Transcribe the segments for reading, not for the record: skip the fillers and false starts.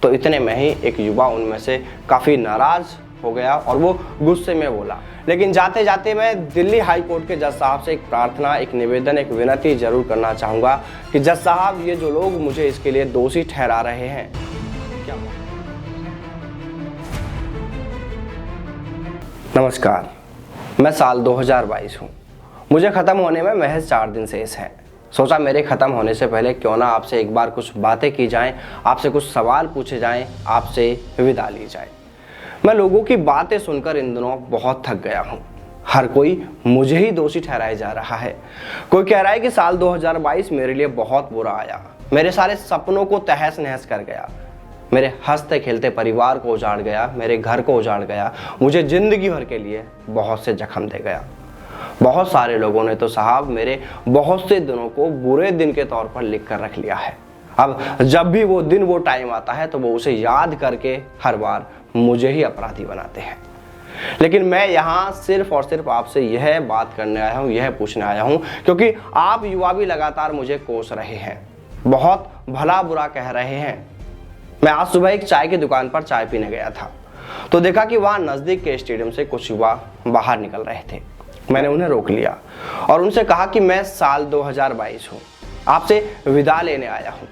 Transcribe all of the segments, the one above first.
तो इतने में ही एक युवा उनमें से काफ़ी नाराज़ हो गया और वो गुस्से में बोला, लेकिन जाते जाते मैं दिल्ली हाई कोर्ट के जज साहब से एक प्रार्थना, एक निवेदन, एक विनती जरूर करना चाहूँगा कि जज साहब, ये जो लोग मुझे इसके लिए दोषी ठहरा रहे हैं, क्या नमस्कार, मैं साल 2022 हूँ। मुझे ख़त्म होने में महज 4 दिन शेष हैं। सोचा मेरे ख़त्म होने से पहले क्यों ना आपसे एक बार कुछ बातें की जाएं, आपसे कुछ सवाल पूछे जाएं, आपसे विदा ली जाए। मैं लोगों की बातें सुनकर इन दिनों बहुत थक गया हूँ। हर कोई मुझे ही दोषी ठहराया जा रहा है। कोई कह रहा है कि साल 2022 मेरे लिए बहुत बुरा आया, मेरे सारे सपनों को तहस नहस कर गया, मेरे हंसते खेलते परिवार को उजाड़ गया, मेरे घर को उजाड़ गया, मुझे ज़िंदगी भर के लिए बहुत से जख्म दे गया। बहुत सारे लोगों ने तो साहब मेरे बहुत से दिनों को बुरे दिन के तौर पर लिख कर रख लिया है। अब जब भी वो दिन, वो टाइम आता है तो वो उसे याद करके हर बार मुझे ही अपराधी बनाते हैं। लेकिन मैं यहाँ सिर्फ और सिर्फ आपसे यह बात करने आया हूँ, यह पूछने आया हूँ, क्योंकि आप युवा भी लगातार मुझे कोस रहे हैं, बहुत भला बुरा कह रहे हैं। मैं आज सुबह एक चाय की दुकान पर चाय पीने गया था तो देखा कि वहाँ नज़दीक के स्टेडियम से कुछ युवा बाहर निकल रहे थे। मैंने उन्हें रोक लिया और उनसे कहा कि मैं साल 2022 हूँ, आपसे विदा लेने आया हूँ।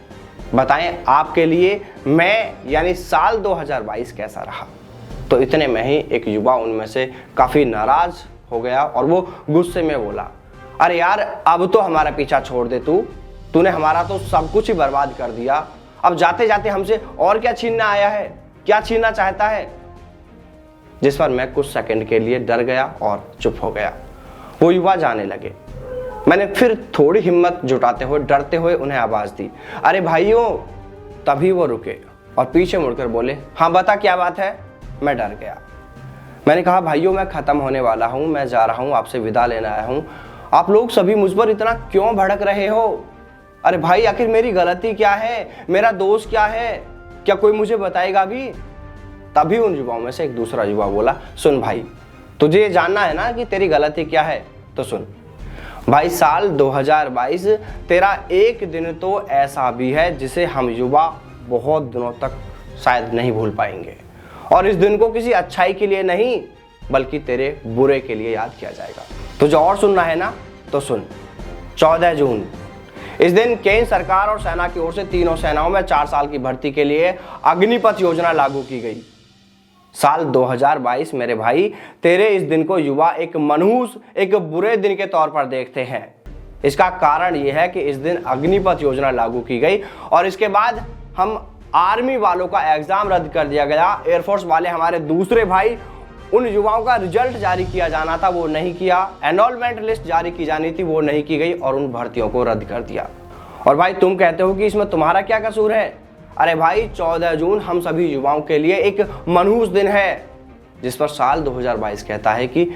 बताएं आपके लिए मैं यानी साल 2022 कैसा रहा। तो इतने में ही एक युवा उनमें से काफ़ी नाराज़ हो गया और वो गुस्से में बोला, अरे यार, अब तो हमारा पीछा छोड़ दे, तूने हमारा तो सब कुछ ही बर्बाद कर दिया। अब जाते जाते हमसे और क्या छीनना आया है, क्या छीनना चाहता है। जिस पर मैं कुछ सेकंड के लिए डर गया और चुप हो गया। वो युवा जाने लगे। मैंने फिर थोड़ी हिम्मत जुटाते हुए डरते हुए उन्हें आवाज़ दी, अरे भाइयों। तभी वो रुके और पीछे मुड़कर बोले, हाँ बता क्या बात है। मैं डर गया। मैंने कहा, भाइयों मैं ख़त्म होने वाला हूँ, मैं जा रहा हूँ, आपसे विदा लेने आया हूँ। आप लोग सभी मुझ पर इतना क्यों भड़क रहे हो। अरे भाई, आखिर मेरी गलती क्या है, मेरा दोष क्या है, क्या कोई मुझे बताएगा भी। तभी उन युवाओं में से एक दूसरा युवा बोला, सुन भाई, तुझे ये जानना है ना कि तेरी गलती क्या है, तो सुन भाई, साल 2022 तेरा एक दिन तो ऐसा भी है जिसे हम युवा बहुत दिनों तक शायद नहीं भूल पाएंगे। और इस दिन को किसी अच्छाई के लिए नहीं बल्कि तेरे बुरे के लिए याद किया जाएगा। तुझे और सुनना है ना, तो सुन। 14 जून, इस दिन केंद्र सरकार और सेना की ओर से तीनों सेनाओं में 4 साल की भर्ती के लिए अग्निपथ योजना लागू की गई। साल 2022 मेरे भाई, तेरे इस दिन को युवा एक मनहूस, एक बुरे दिन के तौर पर देखते हैं। इसका कारण यह है कि इस दिन अग्निपथ योजना लागू की गई और इसके बाद हम आर्मी वालों का एग्जाम रद्द कर दिया गया। एयरफोर्स वाले हमारे दूसरे भाई, उन युवाओं का रिजल्ट जारी किया जाना था, वो नहीं किया। एनरोलमेंट लिस्ट जारी की जानी थी, वो नहीं की गई और उन भर्तियों को रद्द कर दिया। और भाई तुम कहते हो कि इसमें तुम्हारा क्या कसूर है। अरे भाई, 14 जून हम सभी युवाओं के लिए एक मनहूस दिन है, जिस पर साल 2022 कहता है कि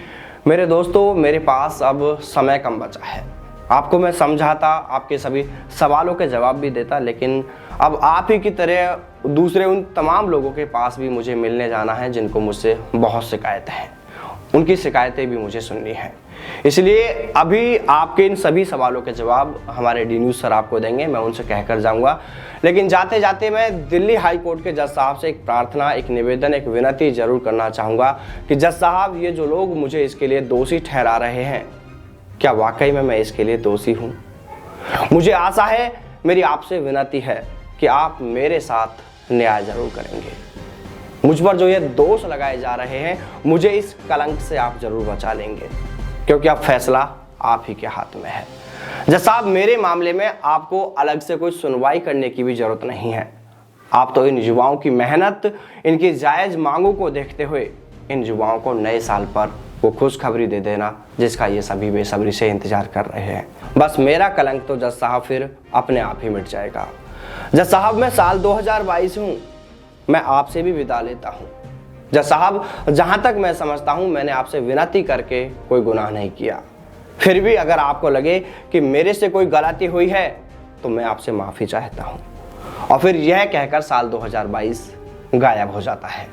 मेरे दोस्तों, मेरे पास अब समय कम बचा है। आपको मैं समझाता, आपके सभी सवालों के जवाब भी देता, लेकिन अब आप ही की तरह दूसरे उन तमाम लोगों के पास भी मुझे मिलने जाना है जिनको मुझसे बहुत शिकायतें हैं। उनकी शिकायतें भी मुझे सुननी है। इसलिए अभी आपके इन सभी सवालों के जवाब हमारे डी न्यूज़ सर आपको देंगे, मैं उनसे कहकर जाऊंगा। लेकिन जाते जाते मैं दिल्ली हाई कोर्ट के जज साहब से एक प्रार्थना, एक निवेदन, एक विनती जरूर करना चाहूँगा कि जज साहब, ये जो लोग मुझे इसके लिए दोषी ठहरा रहे हैं, क्या वाकई में मैं इसके लिए दोषी हूँ। मुझे आशा है, मेरी आपसे विनती है कि आप मेरे साथ न्याय जरूर करेंगे। मुझ पर जो ये दोष लगाए जा रहे हैं, मुझे इस कलंक से आप जरूर बचा लेंगे, क्योंकि अब फैसला आप ही के हाथ में है। जज साहब, मेरे मामले में आपको अलग से कोई सुनवाई करने की भी जरूरत नहीं है। आप तो इन युवाओं की मेहनत, इनकी जायज मांगों को देखते हुए इन युवाओं को नए साल पर वो खुशखबरी दे देना जिसका ये सभी बेसब्री से इंतजार कर रहे हैं। बस मेरा कलंक तो जज साहब फिर अपने आप ही मिट जाएगा। जज साहब, मैं साल 2022 हूँ, मैं आपसे भी विदा लेता हूँ। जज साहब, जहाँ तक मैं समझता हूँ, मैंने आपसे विनती करके कोई गुनाह नहीं किया। फिर भी अगर आपको लगे कि मेरे से कोई गलती हुई है तो मैं आपसे माफ़ी चाहता हूँ। और फिर यह कहकर साल 2022 गायब हो जाता है।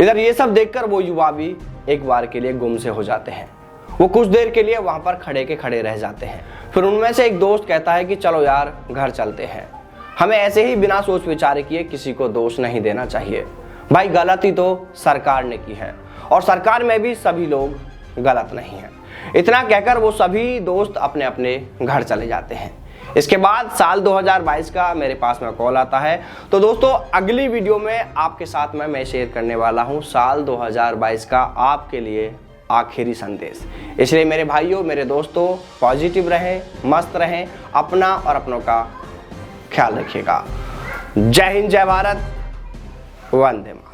इधर ये सब देखकर वो युवा भी एक बार के लिए गुम से हो जाते हैं। वो कुछ देर के लिए वहाँ पर खड़े के खड़े रह जाते हैं। फिर उनमें से एक दोस्त कहता है कि चलो यार, घर चलते हैं। हमें ऐसे ही बिना सोच विचार किए किसी को दोष नहीं देना चाहिए। भाई गलती तो सरकार ने की है और सरकार में भी सभी लोग गलत नहीं हैं। इतना कहकर वो सभी दोस्त अपने अपने घर चले जाते हैं। इसके बाद साल 2022 का मेरे पास में कॉल आता है। तो दोस्तों अगली वीडियो में आपके साथ मैं शेयर करने वाला हूं साल 2022 का आपके लिए आखिरी संदेश। इसलिए मेरे भाइयों, मेरे दोस्तों, पॉजिटिव रहें, मस्त रहें, अपना और अपनों का ख्याल रखिएगा। जय हिंद, जय भारत, वंदे मातरम।